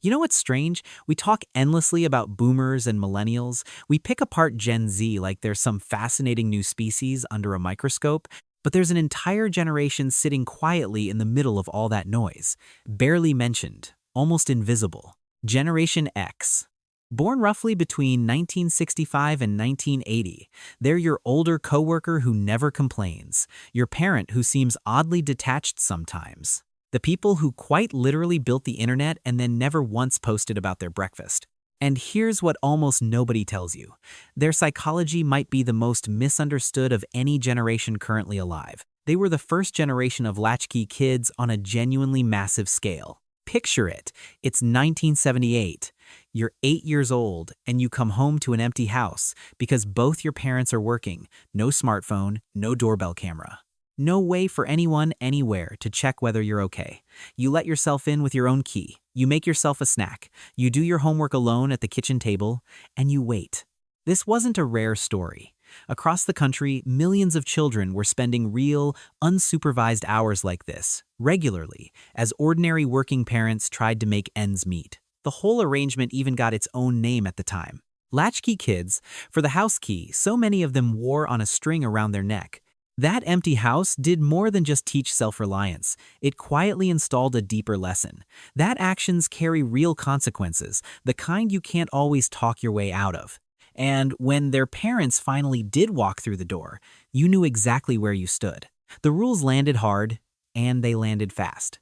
You know what's strange? We talk endlessly about boomers and millennials. We pick apart Gen Z like there's some fascinating new species under a microscope, but there's an entire generation sitting quietly in the middle of all that noise. Barely mentioned, almost invisible. Generation X. Born roughly between 1965 and 1980, they're your older coworker who never complains, your parent who seems oddly detached sometimes. The people who quite literally built the internet and then never once posted about their breakfast. And here's what almost nobody tells you. Their psychology might be the most misunderstood of any generation currently alive. They were the first generation of latchkey kids on a genuinely massive scale. Picture it. It's 1978. You're 8 years old and you come home to an empty house because both your parents are working. No smartphone, no doorbell camera. No way for anyone anywhere to check whether you're okay. You let yourself in with your own key. You make yourself a snack. You do your homework alone at the kitchen table, and you wait. This wasn't a rare story. Across the country, millions of children were spending real, unsupervised hours like this, regularly, as ordinary working parents tried to make ends meet. The whole arrangement even got its own name at the time. Latchkey kids, for the house key so many of them wore on a string around their neck. That empty house did more than just teach self-reliance. It quietly installed a deeper lesson. That actions carry real consequences, the kind you can't always talk your way out of. And when their parents finally did walk through the door, you knew exactly where you stood. The rules landed hard, and they landed fast.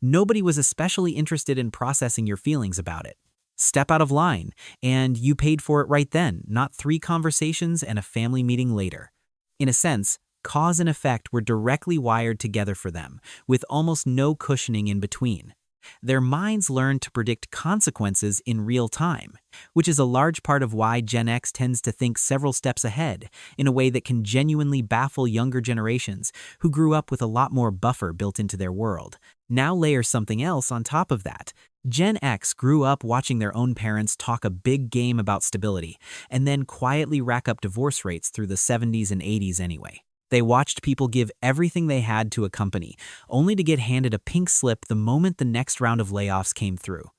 Nobody was especially interested in processing your feelings about it. Step out of line, and you paid for it right then, not 3 conversations and a family meeting later. In a sense, cause and effect were directly wired together for them, with almost no cushioning in between. Their minds learned to predict consequences in real time, which is a large part of why Gen X tends to think several steps ahead in a way that can genuinely baffle younger generations who grew up with a lot more buffer built into their world. Now layer something else on top of that. Gen X grew up watching their own parents talk a big game about stability and then quietly rack up divorce rates through the 70s and 80s anyway. They watched people give everything they had to a company, only to get handed a pink slip the moment the next round of layoffs came through.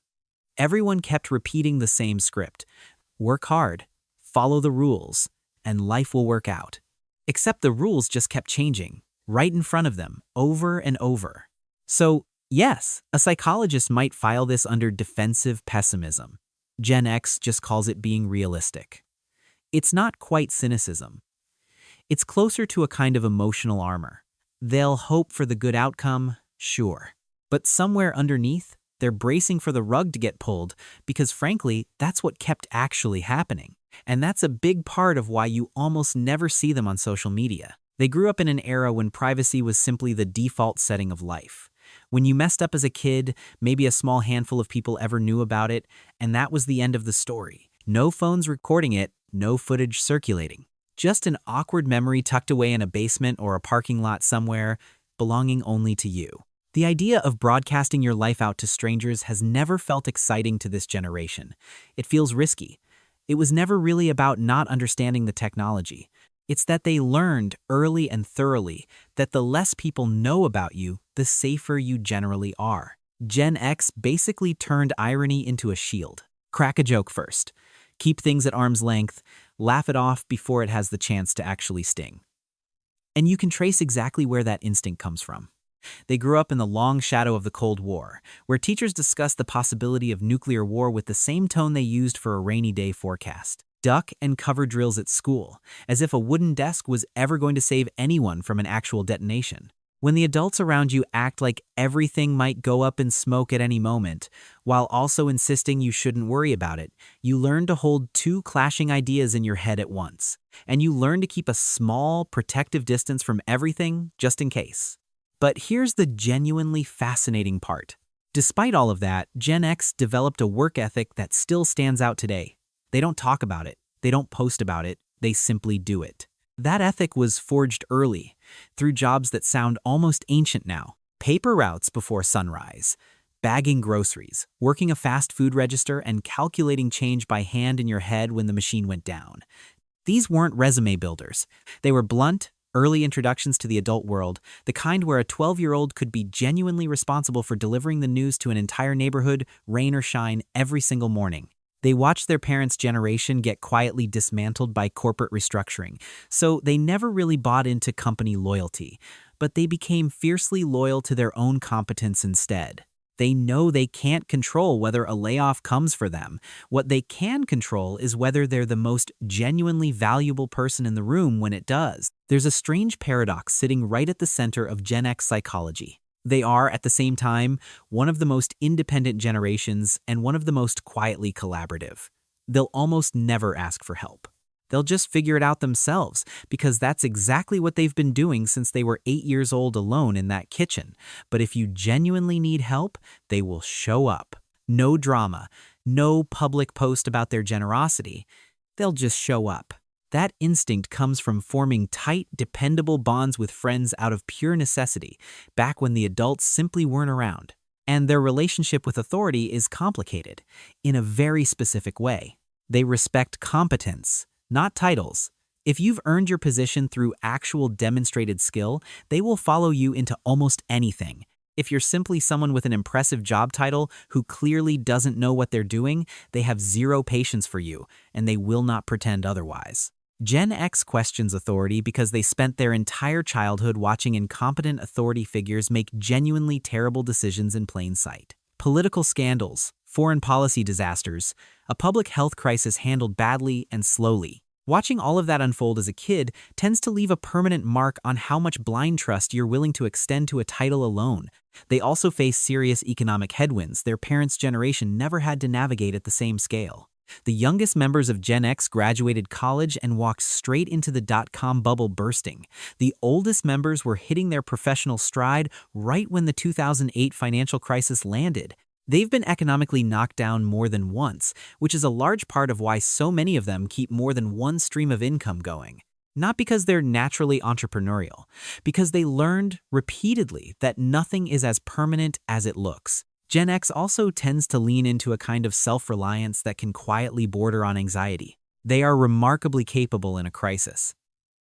Everyone kept repeating the same script. Work hard, follow the rules, and life will work out. Except the rules just kept changing, right in front of them, over and over. So, yes, a psychologist might file this under defensive pessimism. Gen X just calls it being realistic. It's not quite cynicism. It's closer to a kind of emotional armor. They'll hope for the good outcome, sure. But somewhere underneath, they're bracing for the rug to get pulled because frankly, that's what kept actually happening. And that's a big part of why you almost never see them on social media. They grew up in an era when privacy was simply the default setting of life. When you messed up as a kid, maybe a small handful of people ever knew about it, and that was the end of the story. No phones recording it, no footage circulating. Just an awkward memory tucked away in a basement or a parking lot somewhere, belonging only to you. The idea of broadcasting your life out to strangers has never felt exciting to this generation. It feels risky. It was never really about not understanding the technology. It's that they learned early and thoroughly that the less people know about you, the safer you generally are. Gen X basically turned irony into a shield. Crack a joke first. Keep things at arm's length, laugh it off before it has the chance to actually sting. And you can trace exactly where that instinct comes from. They grew up in the long shadow of the Cold War, where teachers discussed the possibility of nuclear war with the same tone they used for a rainy day forecast. Duck and cover drills at school, as if a wooden desk was ever going to save anyone from an actual detonation. When the adults around you act like everything might go up in smoke at any moment, while also insisting you shouldn't worry about it, you learn to hold 2 clashing ideas in your head at once. And you learn to keep a small, protective distance from everything, just in case. But here's the genuinely fascinating part. Despite all of that, Gen X developed a work ethic that still stands out today. They don't talk about it. They don't post about it. They simply do it. That ethic was forged early, through jobs that sound almost ancient now. Paper routes before sunrise, bagging groceries, working a fast food register, and calculating change by hand in your head when the machine went down. These weren't resume builders. They were blunt, Early introductions to the adult world, the kind where a 12-year-old could be genuinely responsible for delivering the news to an entire neighborhood, rain or shine, every single morning. They watched their parents' generation get quietly dismantled by corporate restructuring, so they never really bought into company loyalty, but they became fiercely loyal to their own competence instead. They know they can't control whether a layoff comes for them. What they can control is whether they're the most genuinely valuable person in the room when it does. There's a strange paradox sitting right at the center of Gen X psychology. They are, at the same time, one of the most independent generations and one of the most quietly collaborative. They'll almost never ask for help. They'll just figure it out themselves, because that's exactly what they've been doing since they were 8 years old alone in that kitchen. But if you genuinely need help, they will show up. No drama, no public post about their generosity. They'll just show up. That instinct comes from forming tight, dependable bonds with friends out of pure necessity, back when the adults simply weren't around. And their relationship with authority is complicated, in a very specific way. They respect competence, not titles. If you've earned your position through actual demonstrated skill, they will follow you into almost anything. If you're simply someone with an impressive job title who clearly doesn't know what they're doing, they have zero patience for you, and they will not pretend otherwise. Gen X questions authority because they spent their entire childhood watching incompetent authority figures make genuinely terrible decisions in plain sight. Political scandals, foreign policy disasters, a public health crisis handled badly and slowly. Watching all of that unfold as a kid tends to leave a permanent mark on how much blind trust you're willing to extend to a title alone. They also face serious economic headwinds their parents' generation never had to navigate at the same scale. The youngest members of Gen X graduated college and walked straight into the dot-com bubble bursting. The oldest members were hitting their professional stride right when the 2008 financial crisis landed. They've been economically knocked down more than once, which is a large part of why so many of them keep more than one stream of income going. Not because they're naturally entrepreneurial, because they learned repeatedly that nothing is as permanent as it looks. Gen X also tends to lean into a kind of self-reliance that can quietly border on anxiety. They are remarkably capable in a crisis.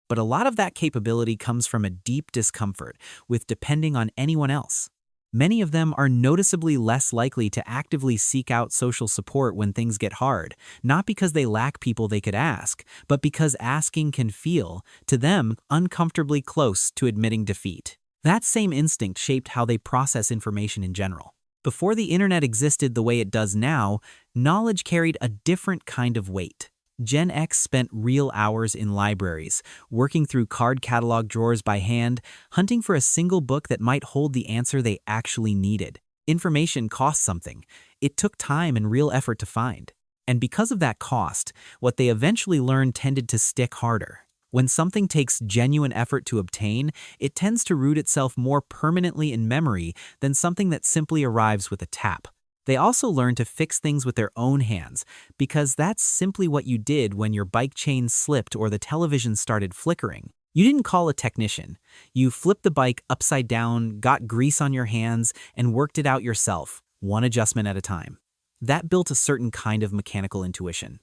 But a lot of that capability comes from a deep discomfort with depending on anyone else. Many of them are noticeably less likely to actively seek out social support when things get hard, not because they lack people they could ask, but because asking can feel, to them, uncomfortably close to admitting defeat. That same instinct shaped how they process information in general. Before the internet existed the way it does now, knowledge carried a different kind of weight. Gen X spent real hours in libraries, working through card catalog drawers by hand, hunting for a single book that might hold the answer they actually needed. Information cost something. It took time and real effort to find. And because of that cost, what they eventually learned tended to stick harder. When something takes genuine effort to obtain, it tends to root itself more permanently in memory than something that simply arrives with a tap. They also learn to fix things with their own hands, because that's simply what you did when your bike chain slipped or the television started flickering. You didn't call a technician. You flipped the bike upside down, got grease on your hands, and worked it out yourself, one adjustment at a time. That built a certain kind of mechanical intuition.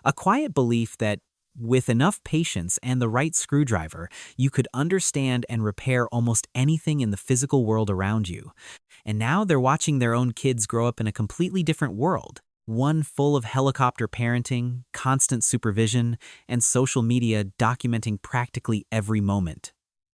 A quiet belief that, with enough patience and the right screwdriver, you could understand and repair almost anything in the physical world around you. And now they're watching their own kids grow up in a completely different world, one full of helicopter parenting, constant supervision, and social media documenting practically every moment.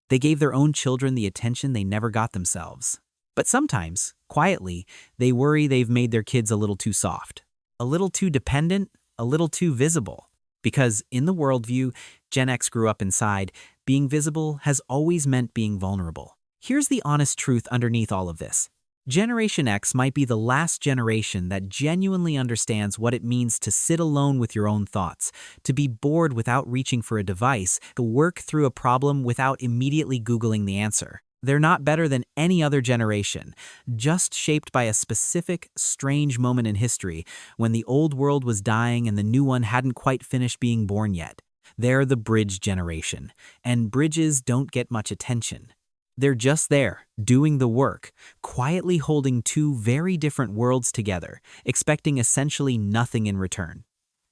They gave their own children the attention they never got themselves. But sometimes, quietly, they worry they've made their kids a little too soft, a little too dependent, a little too visible. Because in the worldview Gen X grew up inside, being visible has always meant being vulnerable. Here's the honest truth underneath all of this. Generation X might be the last generation that genuinely understands what it means to sit alone with your own thoughts, to be bored without reaching for a device, to work through a problem without immediately Googling the answer. They're not better than any other generation, just shaped by a specific, strange moment in history when the old world was dying and the new one hadn't quite finished being born yet. They're the bridge generation, and bridges don't get much attention. They're just there, doing the work, quietly holding two very different worlds together, expecting essentially nothing in return.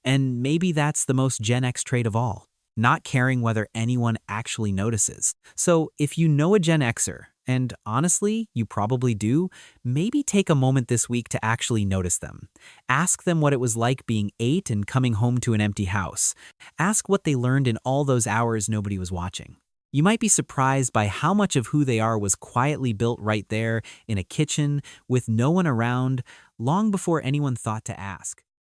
And maybe that's the most Gen X trait of all. not caring whether anyone actually notices. So if you know a Gen Xer, and honestly, you probably do, maybe take a moment this week to actually notice them. Ask them what it was like being 8 and coming home to an empty house. Ask what they learned in all those hours nobody was watching. You might be surprised by how much of who they are was quietly built right there in a kitchen with no one around long before anyone thought to ask.